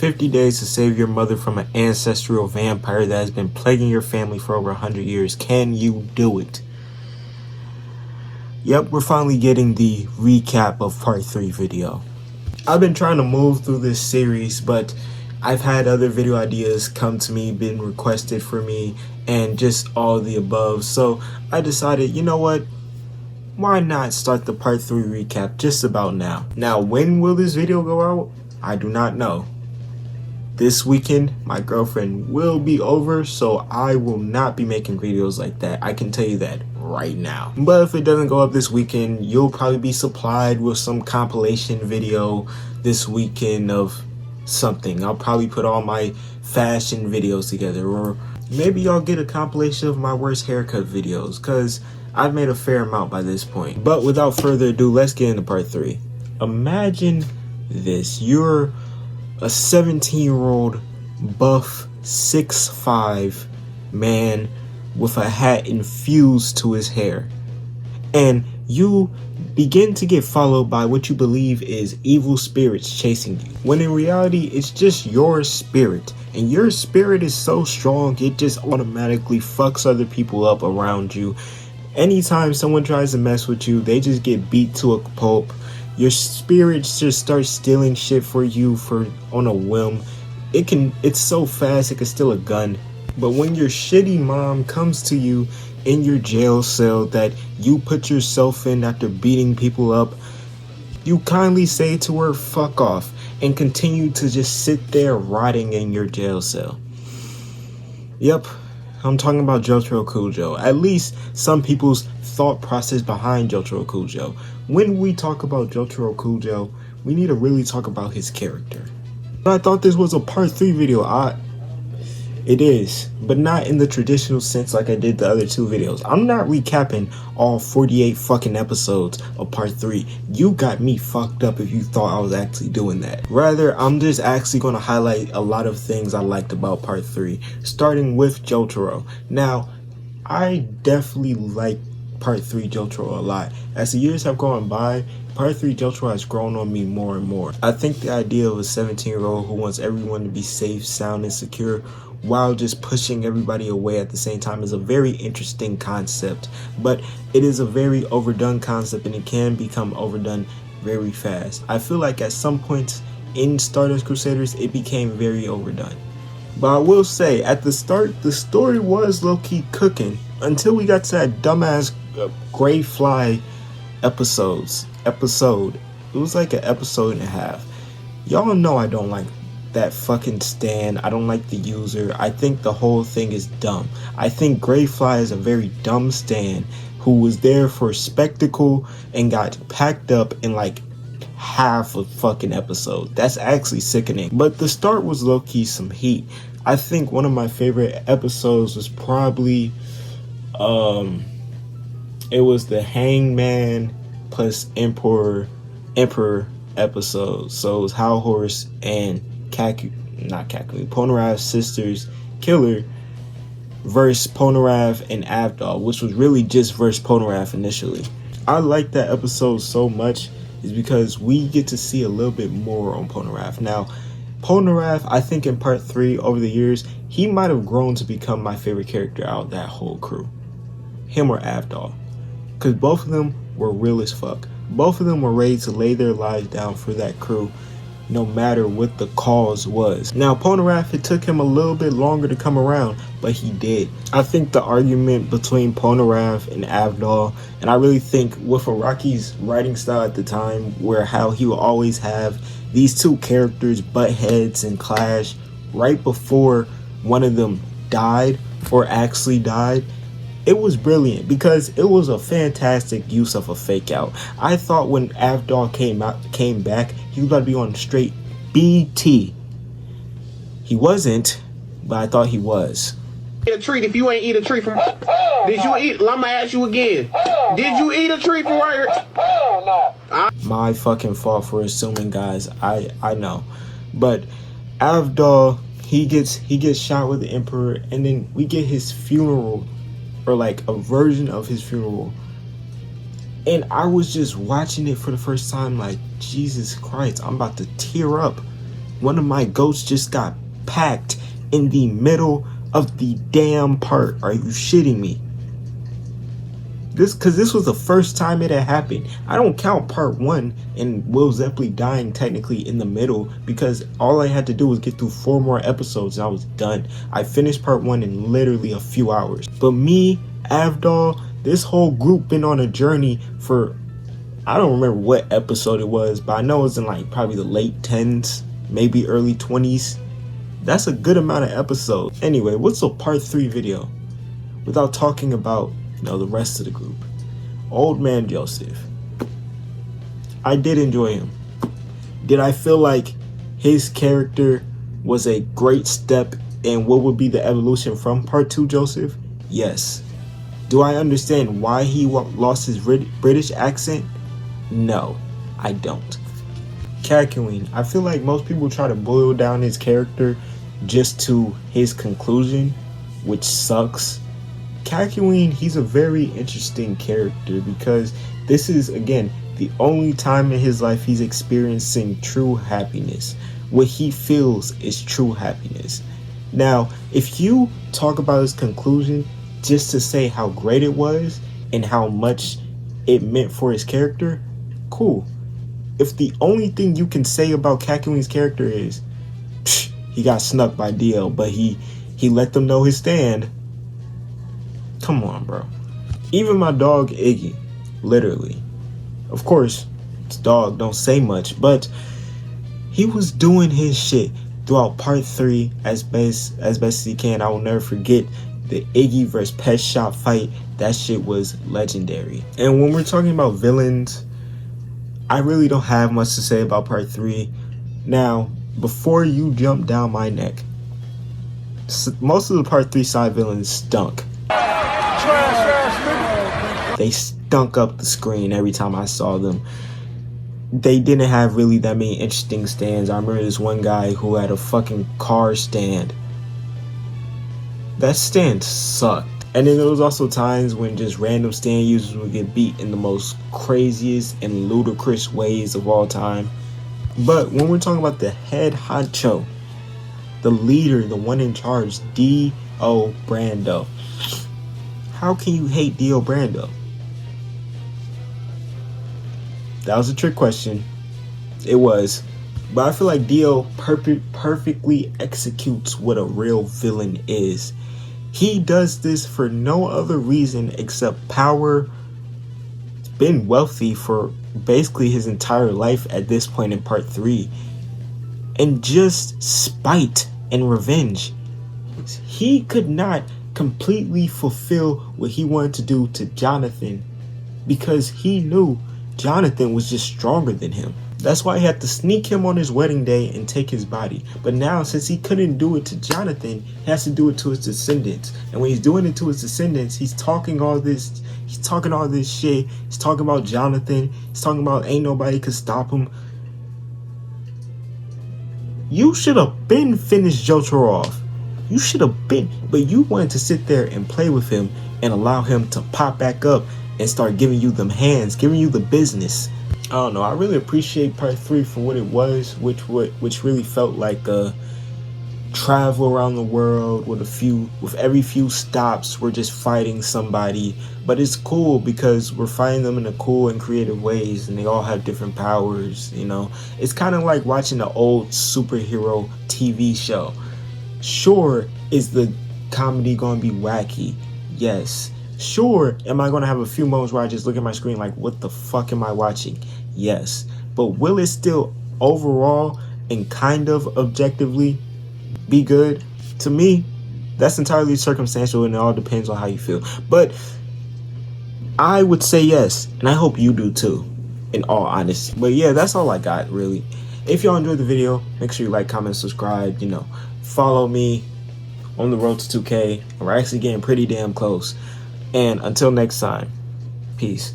50 days to save your mother from an ancestral vampire that has been plaguing your family for over 100 years. Can you do it? Yep, we're finally getting the recap of part 3 video. I've been trying to move through this series, but I've had other video ideas come to me, been requested for me, and just all of the above. So I decided, you know what? Why not start the part 3 recap just about now? Now, when will this video go out? I do not know. This weekend, my girlfriend will be over, so I will not be making videos like that. I can tell you that right now. But if it doesn't go up this weekend, you'll probably be supplied with some compilation video this weekend of something. I'll probably put all my fashion videos together, or maybe y'all get a compilation of my worst haircut videos, because I've made a fair amount by this point. But without further ado, let's get into part 3. Imagine this. You're a 17-year-old buff 6'5" man with a hat infused to his hair, and you begin to get followed by what you believe is evil spirits chasing you, when in reality it's just your spirit, and your spirit is so strong it just automatically fucks other people up around you. Anytime someone tries to mess with you, they just get beat to a pulp. Your spirit just starts stealing shit for you on a whim. It's so fast it can steal a gun. But when your shitty mom comes to you in your jail cell that you put yourself in after beating people up, you kindly say to her, fuck off, and continue to just sit there rotting in your jail cell. Yep, I'm talking about Jotaro Kujo. At least some people's thought process behind Jotaro Kujo. When we talk about Jotaro Kujo, we need to really talk about his character. But I thought this was a part 3 video. It is, but not in the traditional sense like I did the other 2 videos. I'm not recapping all 48 fucking episodes of part 3. You got me fucked up if you thought I was actually doing that. Rather, I'm just actually going to highlight a lot of things I liked about part 3, starting with Jotaro. Now, I definitely like part 3 Jotaro a lot. As the years have gone by, part 3 Jotaro has grown on me more and more. I think the idea of a 17-year-old who wants everyone to be safe, sound, and secure while just pushing everybody away at the same time is a very interesting concept, but it is a very overdone concept, and it can become overdone very fast. I feel like at some points in Stardust Crusaders it became very overdone. But I will say, at the start, the story was low-key cooking until we got to that dumbass Gray Fly episode. It was like an episode and a half. Y'all know I don't like that fucking stand. I don't like the user. I think the whole thing is dumb. I think Gray Fly is a very dumb stand who was there for spectacle and got packed up in like half a fucking episode. That's actually sickening. But the start was low-key some heat. I think one of my favorite episodes was probably it was the Hangman plus Emperor episode. So it was How Horse and Ponarav's sister's killer versus Ponarav and Avdol, which was really just versus Ponarav initially. I like that episode so much is because we get to see a little bit more on Ponarav. Now, Ponarav, I think in part 3 over the years, he might have grown to become my favorite character out of that whole crew. Him or Avdol. Because both of them were real as fuck. Both of them were ready to lay their lives down for that crew, no matter what the cause was. Now, Ponarav, it took him a little bit longer to come around, but he did. I think the argument between Ponarav and Avdol, and I really think with Araki's writing style at the time, where how he will always have these two characters butt heads and clash right before one of them died or actually died, it was brilliant because it was a fantastic use of a fake out. I thought when Avdol came back, he was about to be on straight BT. He wasn't, but I thought he was. Eat a treat if you ain't eat a treat from. Did you eat? I'ma ask you again. Did you eat a treat from right here? My fucking fault for assuming, guys. I know, but Avdol, he gets shot with the Emperor, and then we get his funeral, or like a version of his funeral. And I was just watching it for the first time like, Jesus Christ, I'm about to tear up. One of my goats just got packed in the middle of the damn part. Are you shitting me? This was the first time it had happened. I don't count part 1 and Will Zeppeli dying technically in the middle, because all I had to do was get through 4 more episodes and I was done. I finished part 1 in literally a few hours. But me, Avdol, this whole group been on a journey for, I don't remember what episode it was, but I know it was in like probably the late 10s, maybe early 20s. That's a good amount of episodes. Anyway, what's a part 3 video? Without talking about, the rest of the group. Old man Joseph. I did enjoy him. Did I feel like his character was a great step in what would be the evolution from part 2 Joseph? Yes. Do I understand why he lost his British accent? No, I don't. Kakyoin. I feel like most people try to boil down his character just to his conclusion, which sucks. Kakyoin, he's a very interesting character because this is, again, the only time in his life he's experiencing true happiness. What he feels is true happiness. Now, if you talk about his conclusion just to say how great it was and how much it meant for his character, cool. If the only thing you can say about Kakyoin's character is he got snuck by DL, but he let them know his stand. Come on, bro. Even my dog Iggy, literally. Of course, it's dog, don't say much, but he was doing his shit throughout part 3 as best as he can. I will never forget the Iggy versus Pet Shop fight. That shit was legendary. And when we're talking about villains, I really don't have much to say about part 3. Now, before you jump down my neck, most of the part 3 side villains stunk. They stunk up the screen every time I saw them. They didn't have really that many interesting stands. I remember this one guy who had a fucking car stand. That stand sucked. And then there was also times when just random stand users would get beat in the most craziest and ludicrous ways of all time. But when we're talking about the head honcho, the leader, the one in charge, D.O. Brando. How can you hate D.O. Brando? That was a trick question. It was. But I feel like D.O. perfectly executes what a real villain is. He does this for no other reason except power. He's been wealthy for basically his entire life at this point in part 3. And just spite and revenge. He could not completely fulfill what he wanted to do to Jonathan because he knew Jonathan was just stronger than him. That's why he had to sneak him on his wedding day and take his body. But now, since he couldn't do it to Jonathan, he has to do it to his descendants. And when he's doing it to his descendants, he's talking all this shit. He's talking about Jonathan. He's talking about ain't nobody could stop him. You should have been finished Jotaro off. You should have been, but you wanted to sit there and play with him and allow him to pop back up and start giving you them hands, giving you the business. I don't know. I really appreciate part 3 for what it was, which really felt like a travel around the world with every few stops we're just fighting somebody. But it's cool because we're fighting them in a cool and creative ways, and they all have different powers. It's kind of like watching an old superhero TV show. Sure, is the comedy gonna be wacky? Yes. Sure, am I gonna have a few moments where I just look at my screen like, what the fuck am I watching? Yes. But will it still overall and kind of objectively be good? To me, that's entirely circumstantial and it all depends on how you feel. But I would say yes, and I hope you do too, in all honesty. But yeah, that's all I got, really. If y'all enjoyed the video, make sure you like, comment, subscribe, follow me on the road to 2K. We're actually getting pretty damn close. And until next time, peace.